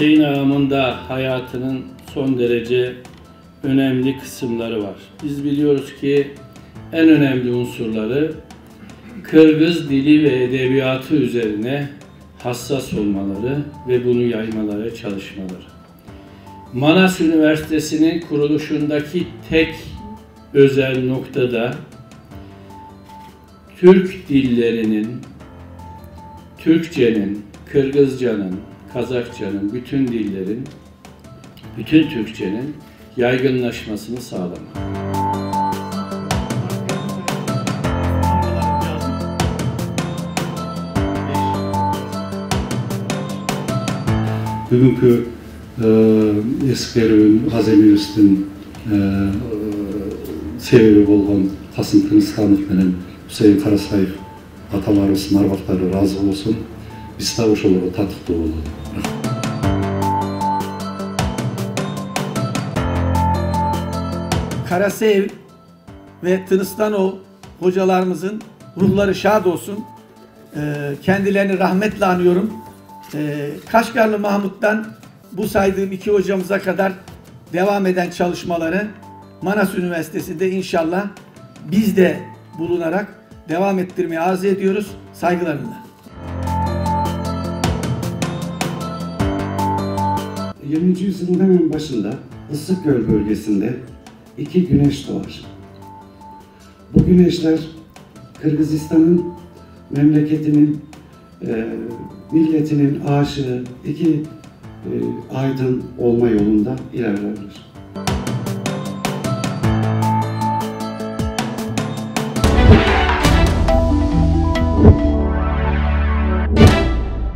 Hüseyin Ağam'ın da hayatının son derece önemli kısımları var. Biz biliyoruz ki en önemli unsurları Kırgız dili ve edebiyatı üzerine hassas olmaları ve bunu yaymaları, çalışmaları. Manas Üniversitesi'nin kuruluşundaki tek özel noktada Türk dillerinin, Türkçenin, Kırgızcanın, Kazakçanın, bütün dillerin, bütün Türkçenin yaygınlaşmasını sağlamak. Bugünkü eskerün, azemiyüstün sebebi bolğan Kasım Kırgızxanov menen Hüseyin Karasayev atalarыбыздын arbaqtары razı olsun. Biz de oşolara tatıqlı olalım. Karasayev ve Tınıstanov hocalarımızın ruhları şad olsun. Kendilerini rahmetle anıyorum. Kaşgarlı Mahmut'tan bu saydığım iki hocamıza kadar devam eden çalışmaları Manas Üniversitesi'nde inşallah biz de bulunarak devam ettirmeyi arzu ediyoruz. Saygılarımla. 20. yüzyılın hemen başında Issıkgöl bölgesinde iki güneş doğar. Bu güneşler Kırgızistan'ın, memleketinin, milletinin aşığı iki aydın olma yolunda ilerlerler.